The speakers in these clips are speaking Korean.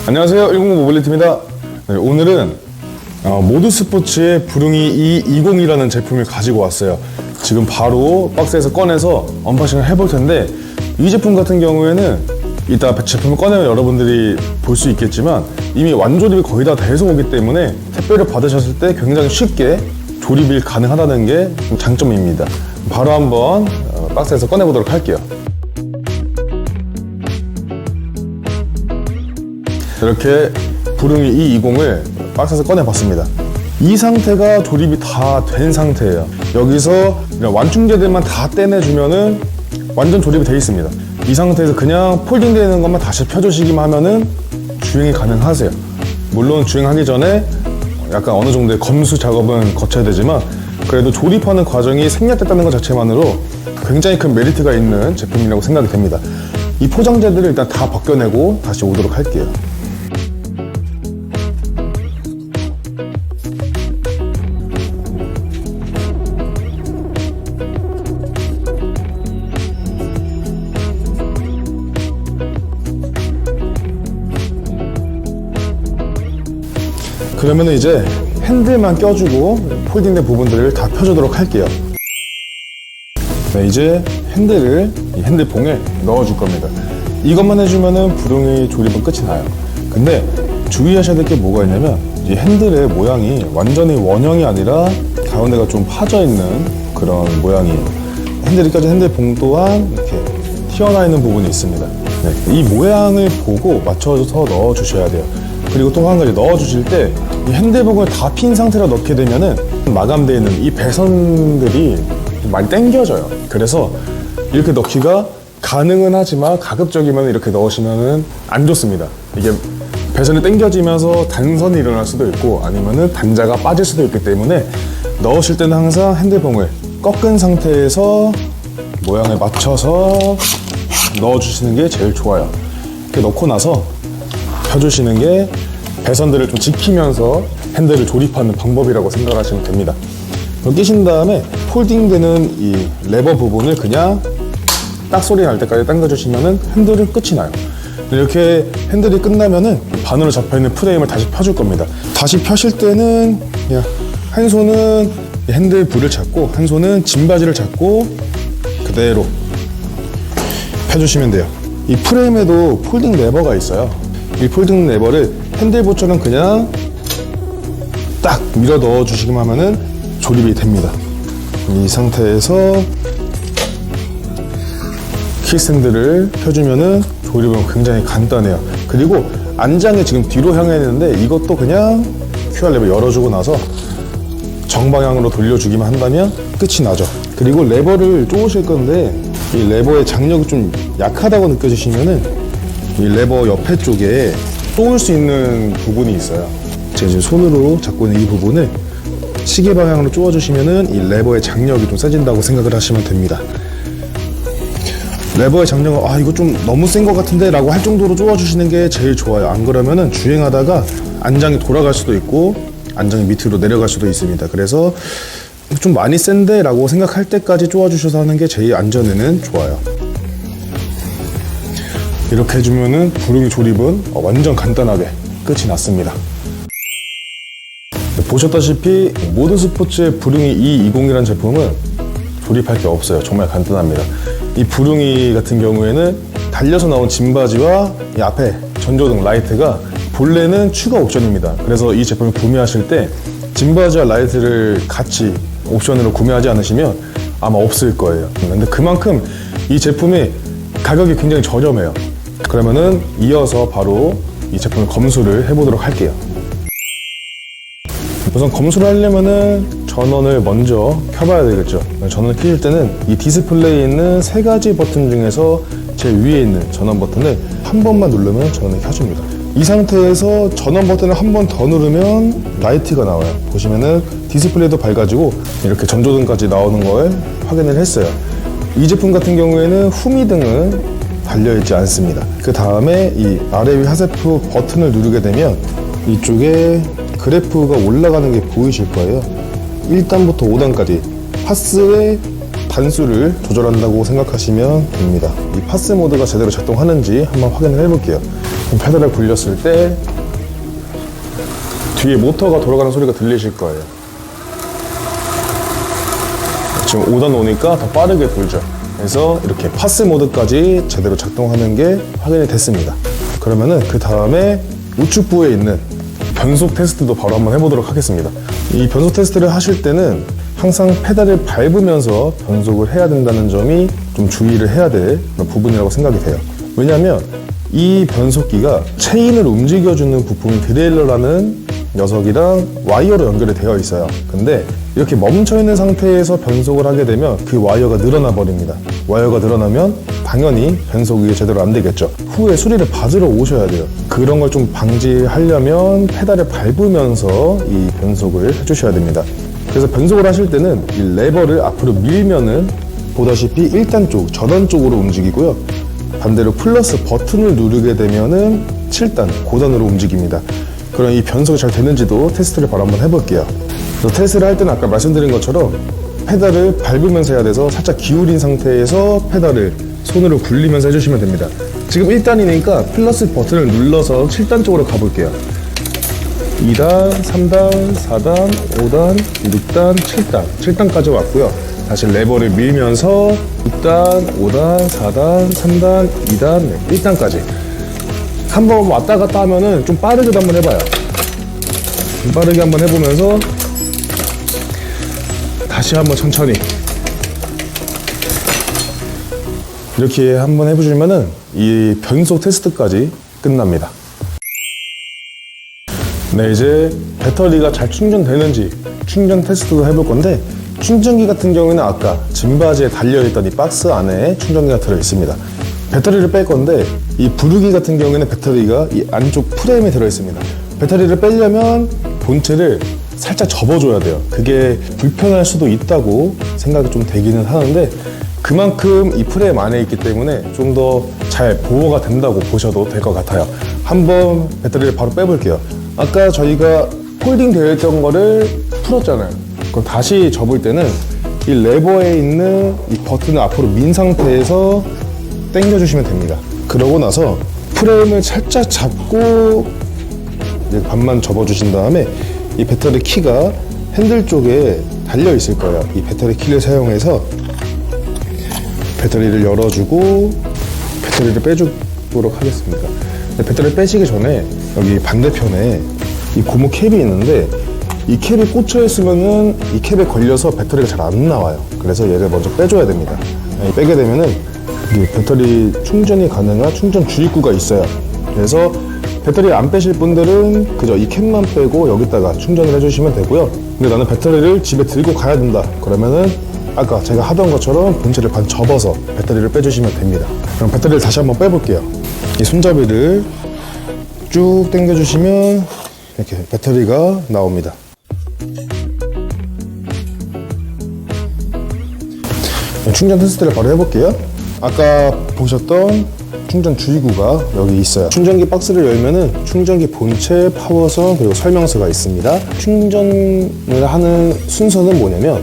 안녕하세요, 109 모빌리티입니다. 네, 오늘은 모드스포츠의 부릉이 E20이라는 제품을 가지고 왔어요. 지금 바로 박스에서 꺼내서 언박싱을 해볼 텐데, 이 제품 같은 경우에는 이따 제품을 꺼내면 여러분들이 볼 수 있겠지만 이미 완조립이 거의 다 돼서 오기 때문에 택배를 받으셨을 때 굉장히 쉽게 조립이 가능하다는 게 장점입니다. 바로 한번 박스에서 꺼내보도록 할게요. 이렇게 부릉이 E20을 박스에서 꺼내봤습니다. 이 상태가 조립이 다 된 상태예요. 여기서 이런 완충제들만 다 떼내주면은 완전 조립이 되어 있습니다. 이 상태에서 그냥 폴딩되는 것만 다시 펴주시기만 하면은 주행이 가능하세요. 물론 주행하기 전에 약간 어느 정도의 검수 작업은 거쳐야 되지만 그래도 조립하는 과정이 생략됐다는 것 자체만으로 굉장히 큰 메리트가 있는 제품이라고 생각이 됩니다. 이 포장재들을 일단 다 벗겨내고 다시 오도록 할게요. 그러면 이제 핸들만 껴주고 폴딩된 부분들을 다 펴주도록 할게요. 네, 이제 핸들을 이 핸들봉에 넣어줄 겁니다. 이것만 해주면은 부릉이 조립은 끝이 나요. 근데 주의하셔야 될 게 뭐가 있냐면 이 핸들의 모양이 완전히 원형이 아니라 가운데가 좀 파져 있는 그런 모양이에요. 핸들이 껴진 핸들봉 또한 이렇게 튀어나와 있는 부분이 있습니다. 네, 이 모양을 보고 맞춰서 넣어주셔야 돼요. 그리고 또 한 가지, 넣어주실 때 이 핸들봉을 다 핀 상태로 넣게 되면은 마감되어 있는 이 배선들이 많이 당겨져요. 그래서 이렇게 넣기가 가능은 하지만 가급적이면 이렇게 넣으시면은 안 좋습니다. 이게 배선이 당겨지면서 단선이 일어날 수도 있고 아니면은 단자가 빠질 수도 있기 때문에 넣으실 때는 항상 핸들봉을 꺾은 상태에서 모양을 맞춰서 넣어주시는 게 제일 좋아요. 이렇게 넣고 나서 펴주시는 게 배선들을 좀 지키면서 핸들을 조립하는 방법이라고 생각하시면 됩니다. 끼신 다음에 폴딩되는 이 레버 부분을 그냥 딱 소리 날 때까지 당겨주시면은 핸들은 끝이 나요. 이렇게 핸들이 끝나면은 반으로 잡혀있는 프레임을 다시 펴줄 겁니다. 다시 펴실 때는 그냥 한 손은 핸들 불을 잡고 한 손은 짐바지를 잡고 그대로 펴주시면 돼요. 이 프레임에도 폴딩 레버가 있어요. 이 폴딩 레버를 핸들보처럼 그냥 딱 밀어 넣어 주시기만 하면은 조립이 됩니다. 이 상태에서 키스핸들을 펴주면은 조립은 굉장히 간단해요. 그리고 안장이 지금 뒤로 향해 있는데 이것도 그냥 QR 레버 열어주고 나서 정방향으로 돌려주기만 한다면 끝이 나죠. 그리고 레버를 쪼으실 건데 이 레버의 장력이 좀 약하다고 느껴지시면은 이 레버 옆에 쪽에 쪼을 수 있는 부분이 있어요. 제가 지금 손으로 잡고 있는 이 부분을 시계 방향으로 쪼아주시면은 이 레버의 장력이 좀 세진다고 생각을 하시면 됩니다. 레버의 장력은 이거 좀 너무 센 것 같은데 라고 할 정도로 쪼아주시는 게 제일 좋아요. 안 그러면은 주행하다가 안장이 돌아갈 수도 있고 안장이 밑으로 내려갈 수도 있습니다. 그래서 좀 많이 센데 라고 생각할 때까지 쪼아주셔서 하는 게 제일 안전에는 좋아요. 이렇게 해주면은 부릉이 조립은 완전 간단하게 끝이 났습니다. 보셨다시피 모드스포츠의 부릉이 E20이라는 제품은 조립할 게 없어요. 정말 간단합니다. 이 부릉이 같은 경우에는 달려서 나온 짐바지와 이 앞에 전조등 라이트가 본래는 추가 옵션입니다. 그래서 이 제품을 구매하실 때 짐바지와 라이트를 같이 옵션으로 구매하지 않으시면 아마 없을 거예요. 근데 그만큼 이 제품이 가격이 굉장히 저렴해요. 그러면은 이어서 바로 이 제품을 검수를 해보도록 할게요. 우선 검수를 하려면은 전원을 먼저 켜봐야 되겠죠. 전원을 켜실 때는 이 디스플레이에 있는 세 가지 버튼 중에서 제일 위에 있는 전원 버튼을 한 번만 누르면 전원을 켜줍니다. 이 상태에서 전원 버튼을 한 번 더 누르면 라이트가 나와요. 보시면은 디스플레이도 밝아지고 이렇게 전조등까지 나오는 걸 확인을 했어요. 이 제품 같은 경우에는 후미등은 달려있지 않습니다. 그 다음에 이 아래 위 하세프 버튼을 누르게 되면 이쪽에 그래프가 올라가는 게 보이실 거예요. 1단부터 5단까지 파스의 단수를 조절한다고 생각하시면 됩니다. 이 파스 모드가 제대로 작동하는지 한번 확인을 해볼게요. 페달을 굴렸을 때 뒤에 모터가 돌아가는 소리가 들리실 거예요. 지금 5단 오니까 더 빠르게 돌죠. 그래서 이렇게 파스 모드까지 제대로 작동하는 게 확인이 됐습니다. 그러면은 그 다음에 우측부에 있는 변속 테스트도 바로 한번 해보도록 하겠습니다. 이 변속 테스트를 하실 때는 항상 페달을 밟으면서 변속을 해야 된다는 점이 좀 주의를 해야 될 그런 부분이라고 생각이 돼요. 왜냐하면 이 변속기가 체인을 움직여주는 부품이 드레일러라는 녀석이랑 와이어로 연결이 되어 있어요. 근데 이렇게 멈춰있는 상태에서 변속을 하게 되면 그 와이어가 늘어나 버립니다. 와이어가 늘어나면 당연히 변속이 제대로 안 되겠죠. 후에 수리를 받으러 오셔야 돼요. 그런 걸 좀 방지하려면 페달을 밟으면서 이 변속을 해주셔야 됩니다. 그래서 변속을 하실 때는 이 레버를 앞으로 밀면은 보다시피 1단 쪽, 저단 쪽으로 움직이고요. 반대로 플러스 버튼을 누르게 되면은 7단, 고단으로 움직입니다. 그럼 이 변속이 잘 되는지도 테스트를 바로 한번 해볼게요. 그래서 테스트를 할 때는 아까 말씀드린 것처럼 페달을 밟으면서 해야 돼서 살짝 기울인 상태에서 페달을 손으로 굴리면서 해주시면 됩니다. 지금 1단이니까 플러스 버튼을 눌러서 7단 쪽으로 가볼게요. 2단, 3단, 4단, 5단, 6단, 7단. 7단까지 왔고요. 다시 레버를 밀면서 6단, 5단, 4단, 3단, 2단, 1단까지. 한번 왔다 갔다 하면은 좀 빠르게도 한번 해봐요. 좀 빠르게 한번 해보면서 다시 한번 천천히. 이렇게 한번 해보시면은 이 변속 테스트까지 끝납니다. 네, 이제 배터리가 잘 충전되는지 충전 테스트도 해볼 건데, 충전기 같은 경우에는 아까 짐바지에 달려있던 이 박스 안에 충전기가 들어있습니다. 배터리를 뺄 건데 이 부르기 같은 경우에는 배터리가 이 안쪽 프레임에 들어있습니다. 배터리를 빼려면 본체를 살짝 접어줘야 돼요. 그게 불편할 수도 있다고 생각이 좀 되기는 하는데, 그만큼 이 프레임 안에 있기 때문에 좀 더 잘 보호가 된다고 보셔도 될 것 같아요. 한번 배터리를 바로 빼볼게요. 아까 저희가 폴딩 되어 있던 거를 풀었잖아요. 그럼 다시 접을 때는 이 레버에 있는 이 버튼을 앞으로 민 상태에서 당겨주시면 됩니다. 그러고 나서 프레임을 살짝 잡고 이제 반만 접어주신 다음에 이 배터리 키가 핸들 쪽에 달려 있을 거예요. 이 배터리 키를 사용해서 배터리를 열어주고 배터리를 빼주도록 하겠습니다. 배터리를 빼시기 전에 여기 반대편에 이 고무 캡이 있는데, 이 캡이 꽂혀 있으면은 이 캡에 걸려서 배터리가 잘 안 나와요. 그래서 얘를 먼저 빼줘야 됩니다. 빼게 되면은 이 배터리 충전이 가능한 충전 주입구가 있어요. 그래서 배터리 안 빼실 분들은 그저 이 캡만 빼고 여기다가 충전을 해주시면 되고요. 근데 나는 배터리를 집에 들고 가야 된다, 그러면은 아까 제가 하던 것처럼 본체를 반 접어서 배터리를 빼주시면 됩니다. 그럼 배터리를 다시 한번 빼볼게요. 이 손잡이를 쭉 당겨주시면 이렇게 배터리가 나옵니다. 충전 테스트를 바로 해볼게요. 아까 보셨던 충전 주의구가 여기 있어요. 충전기 박스를 열면은 충전기 본체, 파워선, 그리고 설명서가 있습니다. 충전을 하는 순서는 뭐냐면,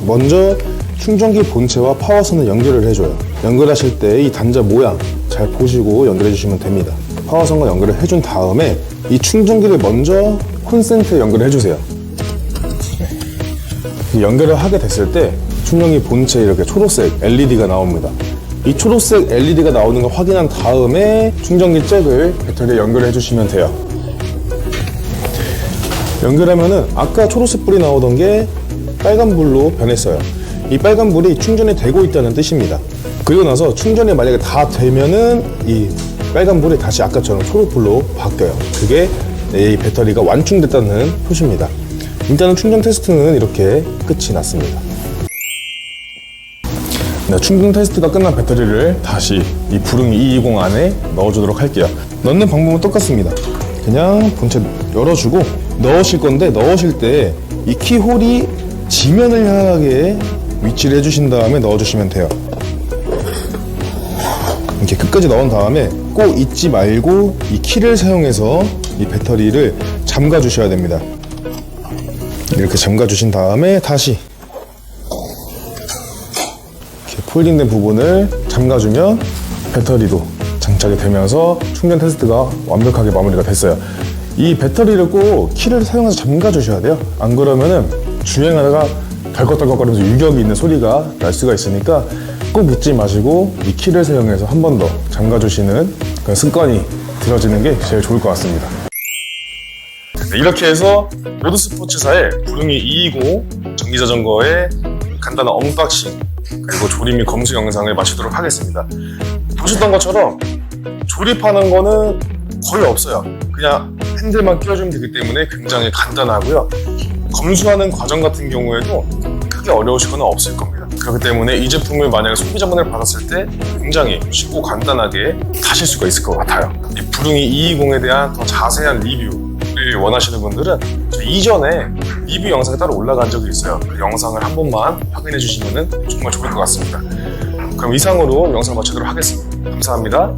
먼저 충전기 본체와 파워선을 연결을 해줘요. 연결하실 때 이 단자 모양 잘 보시고 연결해 주시면 됩니다. 파워선과 연결을 해준 다음에 이 충전기를 먼저 콘센트에 연결을 해주세요. 연결을 하게 됐을 때 충전기 본체에 이렇게 초록색 LED가 나옵니다. 이 초록색 LED가 나오는 걸 확인한 다음에 충전기 잭을 배터리에 연결해 주시면 돼요. 연결하면은 아까 초록색 불이 나오던 게 빨간 불로 변했어요. 이 빨간 불이 충전이 되고 있다는 뜻입니다. 그리고 나서 충전이 만약에 다 되면은 이 빨간 불이 다시 아까처럼 초록불로 바뀌어요. 그게 이 배터리가 완충됐다는 표시입니다. 일단은 충전 테스트는 이렇게 끝이 났습니다. 네, 충전 테스트가 끝난 배터리를 다시 이 부릉 220 안에 넣어주도록 할게요. 넣는 방법은 똑같습니다. 그냥 본체 열어주고 넣으실 건데, 넣으실 때 이 키홀이 지면을 향하게 위치를 해주신 다음에 넣어주시면 돼요. 이렇게 끝까지 넣은 다음에 꼭 잊지 말고 이 키를 사용해서 이 배터리를 잠가 주셔야 됩니다. 이렇게 잠가 주신 다음에 다시 이렇게 폴딩된 부분을 잠가주면 배터리도 장착이 시작이 되면서 충전 테스트가 완벽하게 마무리가 됐어요. 이 배터리를 꼭 키를 사용해서 잠가 주셔야 돼요. 안 그러면은 주행하다가 덜컥덜컥거리면서 유격이 있는 소리가 날 수가 있으니까 꼭 믿지 마시고 이 키를 사용해서 한 번 더 잠가 주시는 그런 습관이 들어지는 게 제일 좋을 것 같습니다. 네, 이렇게 해서 모드스포츠사의 부릉이 220 전기자전거의 간단한 언박싱 그리고 조립 및 검수 영상을 마치도록 하겠습니다. 보셨던 것처럼 조립하는 거는 거의 없어요. 그냥 핸들만 끼워주면 되기 때문에 굉장히 간단하고요. 검수하는 과정 같은 경우에도 크게 어려우실 건 없을 겁니다. 그렇기 때문에 이 제품을 만약에 소비자분을 받았을 때 굉장히 쉽고 간단하게 타실 수가 있을 것 같아요. 이 부릉이 220에 대한 더 자세한 리뷰를 원하시는 분들은 저 이전에 리뷰 영상이 따로 올라간 적이 있어요. 그 영상을 한 번만 확인해 주시면 정말 좋을 것 같습니다. 그럼 이상으로 영상 마치도록 하겠습니다. 감사합니다.